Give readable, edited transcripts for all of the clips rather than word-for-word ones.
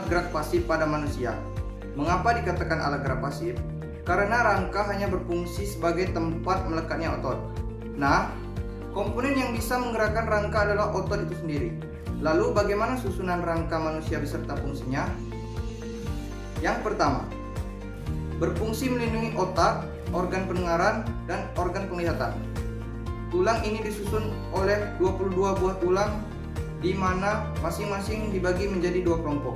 alat gerak pasif pada manusia. Mengapa dikatakan alat gerak pasif? Karena rangka hanya berfungsi sebagai tempat melekatnya otot. Nah, komponen yang bisa menggerakkan rangka adalah otot itu sendiri. Lalu bagaimana susunan rangka manusia beserta fungsinya? Yang pertama, berfungsi melindungi otak, organ pendengaran, dan organ penglihatan. Tulang ini disusun oleh 22 buah tulang di mana masing-masing dibagi menjadi 2 kelompok,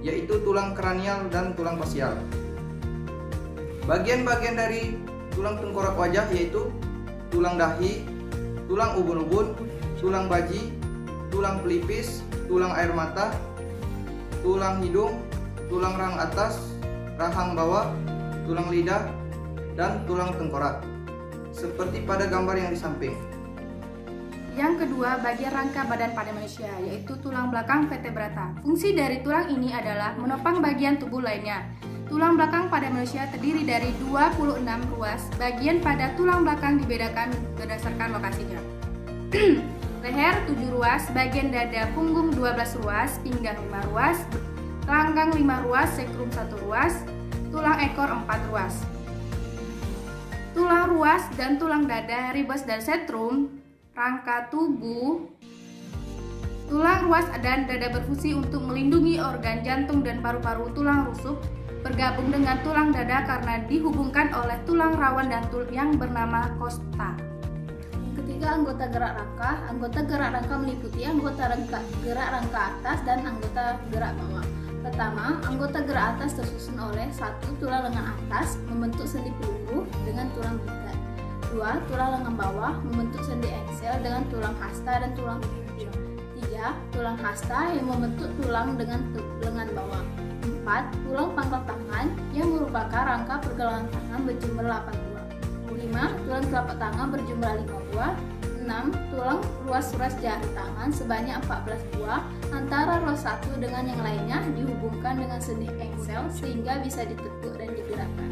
yaitu tulang kranial dan tulang fasial. Bagian-bagian dari tulang tengkorak wajah yaitu tulang dahi, tulang ubun-ubun, tulang baji, tulang pelipis, tulang air mata, tulang hidung, tulang rahang atas, rahang bawah, tulang lidah, dan tulang tengkorak, seperti pada gambar yang di samping. Yang kedua, bagian rangka badan pada manusia, yaitu tulang belakang vertebrata. Fungsi dari tulang ini adalah menopang bagian tubuh lainnya. Tulang belakang pada manusia terdiri dari 26 ruas. Bagian pada tulang belakang dibedakan berdasarkan lokasinya. Leher 7 ruas, bagian dada punggung 12 ruas, pinggang 5 ruas, langgang 5 ruas, sekrum 1 ruas, tulang ekor 4 ruas. Tulang ruas dan tulang dada, ribes dan sentrum, rangka tubuh. Tulang ruas dan dada berfungsi untuk melindungi organ jantung dan paru-paru. Tulang rusuk bergabung dengan tulang dada karena dihubungkan oleh tulang rawan dan yang bernama kosta. Yang ketiga, anggota gerak rangka. Anggota gerak rangka meliputi anggota gerak rangka atas dan anggota gerak bawah. Pertama, anggota gerak atas tersusun oleh 1. Tulang lengan atas membentuk sendi peluru dengan tulang gigat. 2. Tulang lengan bawah membentuk sendi engsel dengan tulang hasta dan tulang punggung. 3. Tulang hasta yang membentuk tulang dengan lengan bawah. 4. Tulang pangkal tangan yang merupakan rangka pergelangan tangan berjumlah 8 buah. 5. Tulang telapak tangan berjumlah 5 buah. 6. Tulang ruas-ruas jari tangan sebanyak 14 buah. Antara ruas satu dengan yang lainnya dihubungkan dengan sendi engsel sehingga bisa ditekuk dan digerakkan.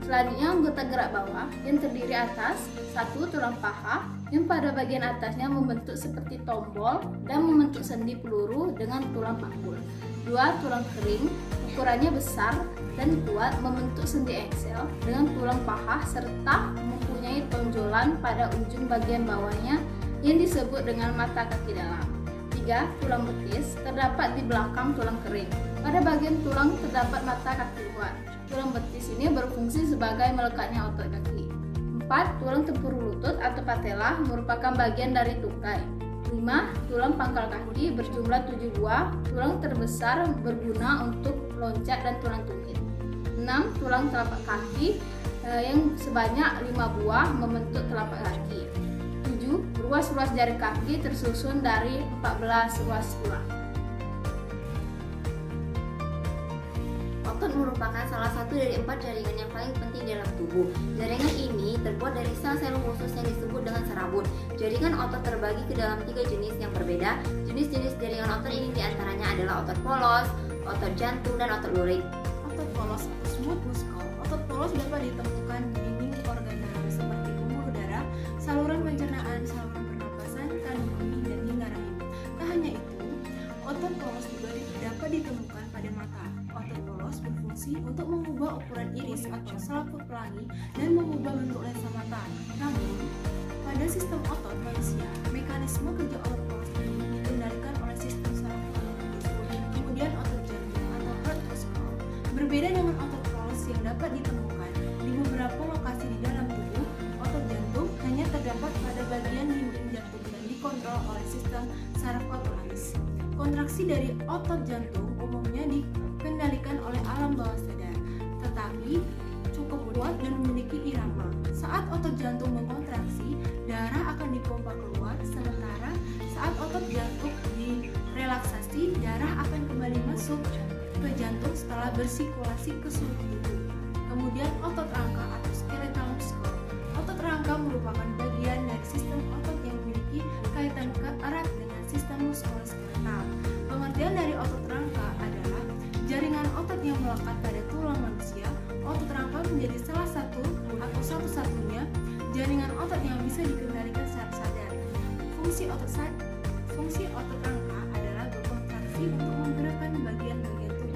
Selanjutnya, anggota gerak bawah yang terdiri atas 1. Tulang paha yang pada bagian atasnya membentuk seperti tombol dan membentuk sendi peluru dengan tulang panggul. 2. Tulang kering ukurannya besar dan kuat membentuk sendi engsel dengan tulang paha serta mempunyai tonjolan pada ujung bagian bawahnya yang disebut dengan mata kaki dalam. 3. Tulang betis terdapat di belakang tulang kering. Pada bagian tulang terdapat mata kaki luar. Tulang betis ini berfungsi sebagai melekatnya otot kaki. 4. Tulang tempurung lutut atau patella merupakan bagian dari tungkai. 5. Tulang pangkal kaki berjumlah 7 buah. Tulang terbesar berguna untuk loncat dan tulang tumit. 6. Tulang telapak kaki yang sebanyak 5 buah membentuk telapak kaki. 7. Ruas-ruas jari kaki tersusun dari 14 ruas tulang. Otot merupakan salah satu dari 4 jaringan yang paling penting dalam tubuh. Jaringan ini terbuat dari sel-sel khusus yang disebut dengan serabut. Jaringan otot terbagi ke dalam 3 jenis yang berbeda. Jenis-jenis jaringan otot ini diantaranya adalah otot polos, otot jantung, dan otot lurik. Otot polos atau smooth muscle. Otot polos dapat ditemukan di dinding organ dalam seperti pembuluh darah, saluran pencernaan, saluran pernapasan, kandung kemih, dan hingga rahim. Tak hanya itu, otot polos juga dapat ditemukan pada mata. Otot polos berfungsi untuk mengubah ukuran iris atau selaput pelangi dan mengubah bentuk lensa mata. Namun, pada sistem otot manusia, mekanisme kerja otot polos ini dikendalikan oleh sistem saraf otomatis. Kemudian otot jantung atau heart muscle berbeda dengan otot polos yang dapat ditemukan di beberapa lokasi di dalam tubuh. Otot jantung hanya terdapat pada bagian dinding jantung dan dikontrol oleh sistem saraf otomatis. Kontraksi dari otot jantung umumnya dikendalikan oleh alam bawah sadar, tetapi cukup kuat dan memiliki irama. Saat otot jantung mengkontraksi, darah akan dipompa keluar, sementara saat otot jantung direlaksasi, darah akan kembali masuk ke jantung setelah bersirkulasi ke seluruh tubuh. Kemudian otot rangka atau skeletal muscle. Otot rangka merupakan bagian dari sistem otot yang memiliki kaitan erat dengan sistem muskuloskeletal. Pengertian dari otot rangka adalah jaringan otot yang melekat pada tulang manusia. Otot rangka menjadi salah satu atau satu-satunya jaringan otot yang bisa dikendalikan secara sadar. Fungsi otot rangka adalah berkontraksi untuk menggerakkan bagian-bagian tubuh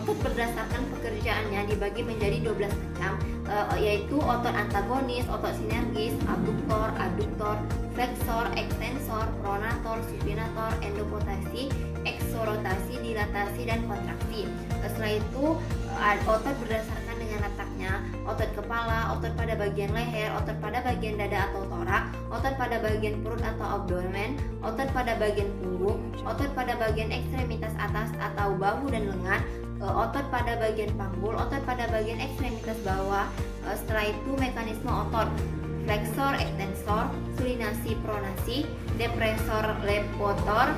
Otot berdasarkan pekerjaannya dibagi menjadi 12 macam, yaitu otot antagonis, otot sinergis, abduktor, aduktor, flexor, ekstensor, pronator, supinator, endopotasi, eksorotasi, dilatasi, dan kontraksi. Setelah itu otot berdasarkan dengan letaknya, otot kepala, otot pada bagian leher, otot pada bagian dada atau torak, otot pada bagian perut atau abdomen, otot pada bagian punggung, otot pada bagian ekstremitas atas atau bahu dan lengan, otot pada bagian panggul, otot pada bagian ekstremitas bawah. Setelah itu mekanisme otot: flexor, ekstensor, sulinasi, pronasi, depresor, levator,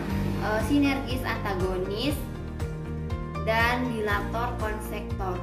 sinergis, antagonis, dan dilator, konsektor.